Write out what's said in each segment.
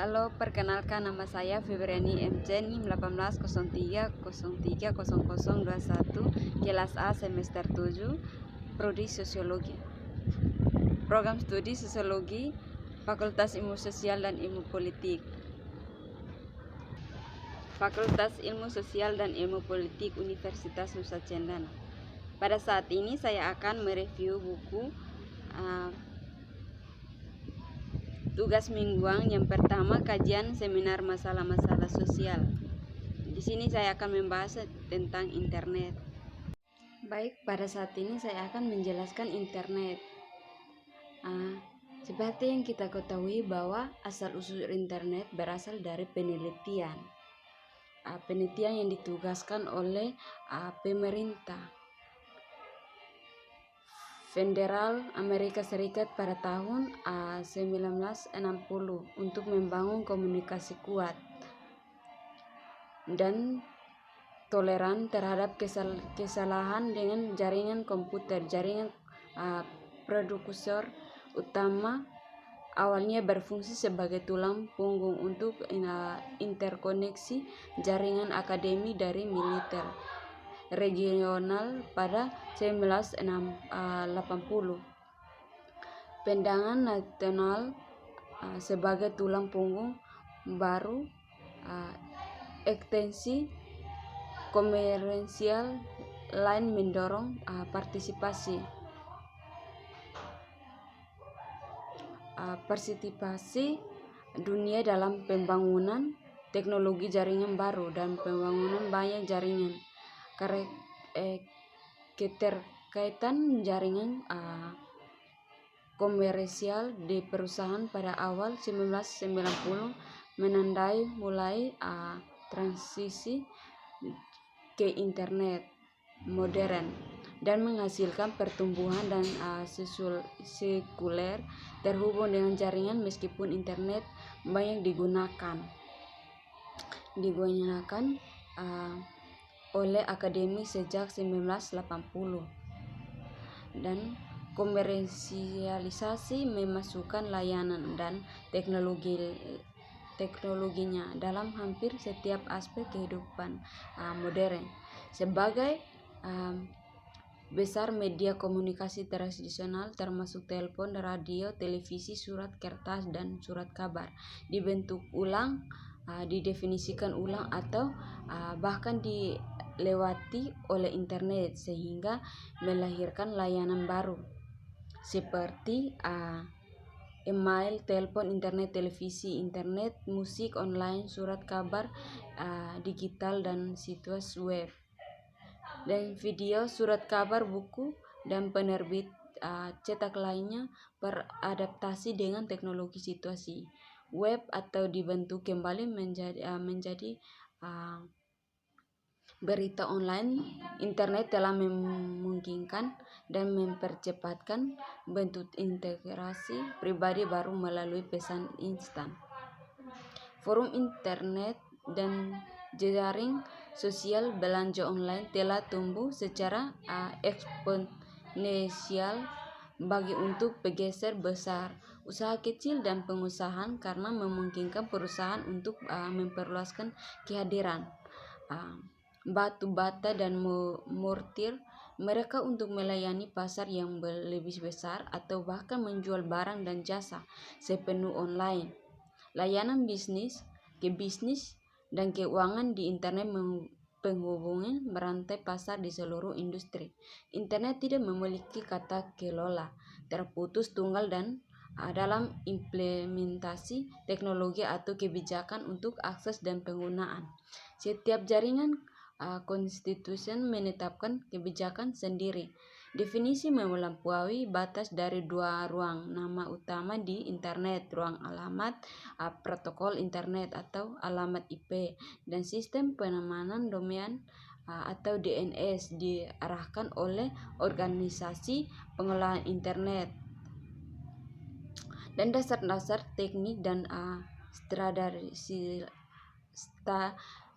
Halo, perkenalkan nama saya Febriani MC NIM 1803030021, kelas A semester 7, Prodi Sosiologi. Program studi Sosiologi, Fakultas Ilmu Sosial dan Ilmu Politik. Fakultas Ilmu Sosial dan Ilmu Politik Universitas Nusa Cendana. Pada saat ini saya akan mereview buku tugas mingguan yang pertama, kajian seminar masalah-masalah sosial. Di sini saya akan membahas tentang internet. Baik, pada saat ini saya akan menjelaskan internet. Seperti yang kita ketahui bahwa asal-usul internet berasal dari penelitian. Penelitian yang ditugaskan oleh pemerintah Federal Amerika Serikat pada tahun 1960 untuk membangun komunikasi kuat dan toleran terhadap kesalahan dengan jaringan komputer. Jaringan produksor utama awalnya berfungsi sebagai tulang punggung untuk interkoneksi jaringan akademi dari militer regional pada 1980. Pandangan nasional sebagai tulang punggung baru, ekstensi komersial lain mendorong partisipasi dunia dalam pembangunan teknologi jaringan baru dan pembangunan banyak jaringan. Keterkaitan jaringan komersial di perusahaan pada awal 1990 menandai mulai transisi ke internet modern dan menghasilkan pertumbuhan dan sekuler terhubung dengan jaringan. Meskipun internet banyak digunakan oleh akademik sejak 1980 dan komersialisasi memasukkan layanan dan teknologinya dalam hampir setiap aspek kehidupan modern. Sebagai besar media komunikasi tradisional termasuk telepon, radio, televisi, surat kertas, dan surat kabar dibentuk ulang, didefinisikan ulang atau bahkan dilewati oleh internet sehingga melahirkan layanan baru seperti email, telepon, internet, televisi, internet, musik online, surat kabar digital, dan situs web dan video, surat kabar, buku, dan penerbit cetak lainnya beradaptasi dengan teknologi situasi web atau dibentuk kembali menjadi berita online. Internet telah memungkinkan dan mempercepatkan bentuk integrasi pribadi baru melalui pesan instan, forum internet, dan jaring sosial. Belanja online telah tumbuh secara eksponensial bagi untuk bergeser besar usaha kecil dan pengusahaan karena memungkinkan perusahaan untuk memperluaskan kehadiran batu bata dan mortir mereka untuk melayani pasar yang lebih besar atau bahkan menjual barang dan jasa sepenuh online. Layanan bisnis dan keuangan di internet penghubungan berantai pasar di seluruh industri. Internet tidak memiliki kata kelola terputus tunggal dan dalam implementasi teknologi atau kebijakan untuk akses dan penggunaan. Setiap jaringan konstitusi menetapkan kebijakan sendiri. Definisi melampaui batas dari dua ruang nama utama di internet, ruang alamat protokol internet atau alamat IP, dan sistem penamanan domain atau DNS diarahkan oleh organisasi pengelola internet. Dan dasar-dasar teknik dan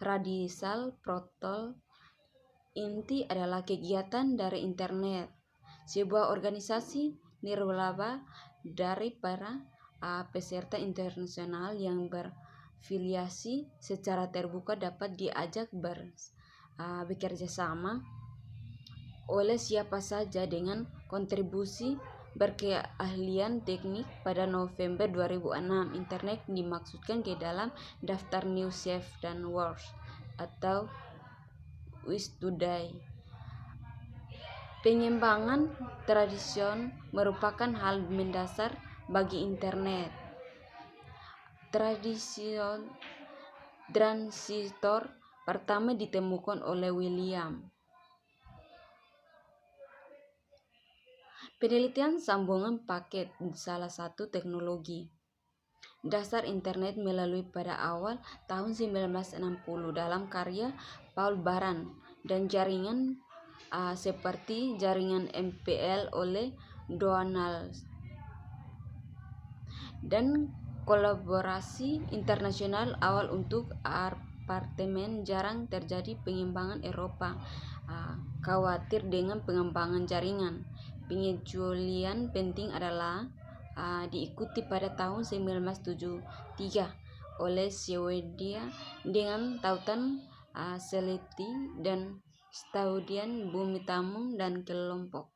tradisal protokol inti adalah kegiatan dari internet. Sebuah organisasi nirlaba dari para peserta internasional yang berafiliasi secara terbuka dapat diajak bekerja sama oleh siapa saja dengan kontribusi berkeahlian teknik. Pada November 2006, internet dimasukkan ke dalam daftar New Safe dan World atau Wish Today. Pengembangan tradision merupakan hal mendasar bagi internet. Transistor pertama ditemukan oleh William. Penelitian sambungan paket salah satu teknologi dasar internet melalui pada awal tahun 1960 dalam karya Paul Baran, dan jaringan seperti jaringan MPL oleh Donald, dan kolaborasi internasional awal untuk apartemen. Jarang terjadi pengembangan Eropa khawatir dengan pengembangan jaringan. Pengecualian penting adalah diikuti pada tahun 1973 oleh Swedia dengan tautan Seleti dan Staudian Bumi Tamu dan kelompok.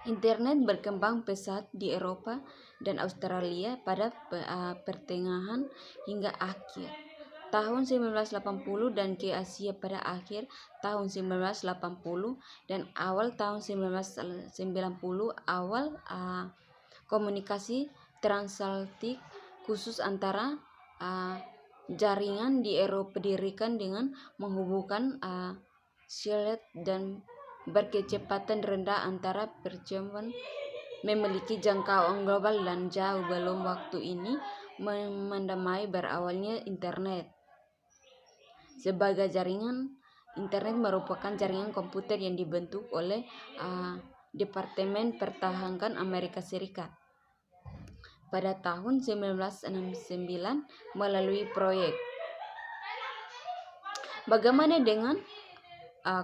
Internet berkembang pesat di Eropa dan Australia pada pertengahan hingga akhir tahun 1980 dan ke Asia pada akhir tahun 1980 dan awal tahun 1990. Awal komunikasi transatlantik khusus antara jaringan di Eropa didirikan dengan menghubungkan satelit dan berkecepatan rendah antara percobaan memiliki jangkauan global dan jauh. Belum waktu ini menandai berawalnya internet. Sebagai jaringan, internet merupakan jaringan komputer yang dibentuk oleh Departemen Pertahanan Amerika Serikat pada tahun 1969 melalui proyek. Bagaimana dengan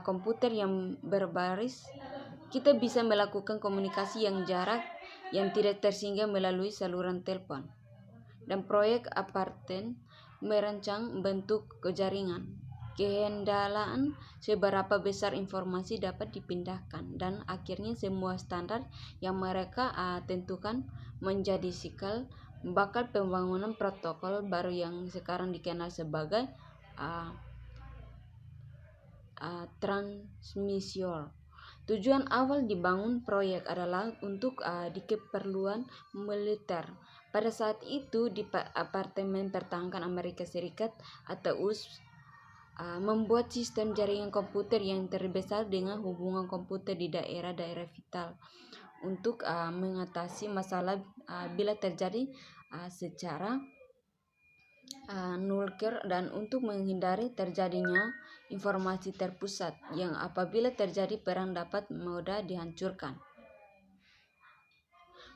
komputer yang berbaris? Kita bisa melakukan komunikasi yang jarak yang tidak tersinggung melalui saluran telepon. Dan proyek aparten merancang bentuk jaringan, kehendalaan seberapa besar informasi dapat dipindahkan, dan akhirnya semua standar yang mereka tentukan menjadi cikal bakal pembangunan protokol baru yang sekarang dikenal sebagai transmission. Tujuan awal dibangun proyek adalah untuk keperluan militer. Pada saat itu, Departemen Pertahanan Amerika Serikat atau US membuat sistem jaringan komputer yang terbesar dengan hubungan komputer di daerah-daerah vital untuk mengatasi masalah bila terjadi secara nuklir, dan untuk menghindari terjadinya informasi terpusat yang apabila terjadi perang dapat mudah dihancurkan.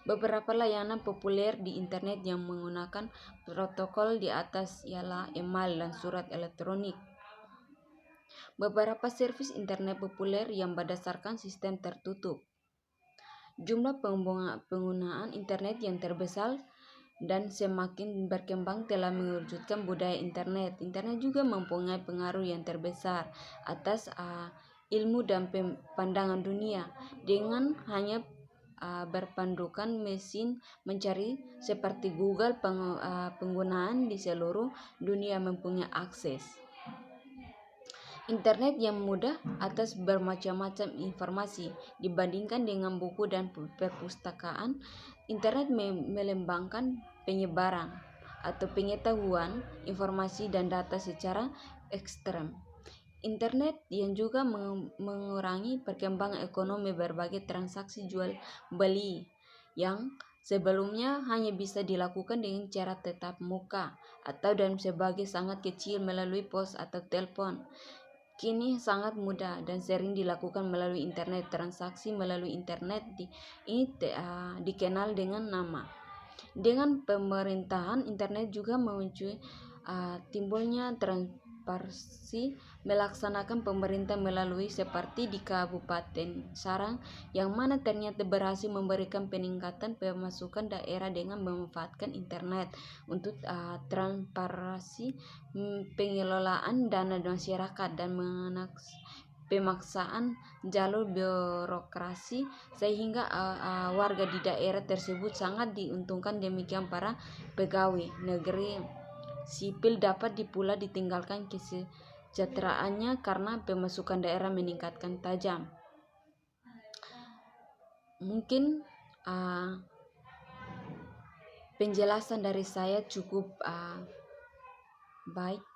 Beberapa layanan populer di internet yang menggunakan protokol di atas ialah email dan surat elektronik. Beberapa servis internet populer yang berdasarkan sistem tertutup. Jumlah penggunaan internet yang terbesar dan semakin berkembang telah mewujudkan budaya internet. Internet juga mempunyai pengaruh yang terbesar atas ilmu dan pandangan dunia. Dengan hanya berpandukan mesin mencari seperti Google, penggunaan di seluruh dunia mempunyai akses internet yang mudah atas bermacam-macam informasi dibandingkan dengan buku dan perpustakaan. Internet melembangkan penyebaran atau pengetahuan, informasi dan data secara ekstrem. Internet yang juga mengurangi perkembangan ekonomi. Berbagai transaksi jual beli yang sebelumnya hanya bisa dilakukan dengan cara tatap muka atau dalam sebagai sangat kecil melalui pos atau telepon, kini sangat mudah dan sering dilakukan melalui internet. Transaksi melalui internet ini dikenal dengan nama. Dengan pemerintahan internet juga timbulnya parsi melaksanakan pemerintah melalui seperti di Kabupaten Sarang yang mana ternyata berhasil memberikan peningkatan pemasukan daerah dengan memanfaatkan internet untuk transparansi pengelolaan dana masyarakat dan pemaksaan jalur birokrasi sehingga warga di daerah tersebut sangat diuntungkan. Demikian para pegawai negeri sipil dapat pula ditinggalkan kesejahteraannya karena pemasukan daerah meningkatkan tajam. Mungkin penjelasan dari saya cukup baik.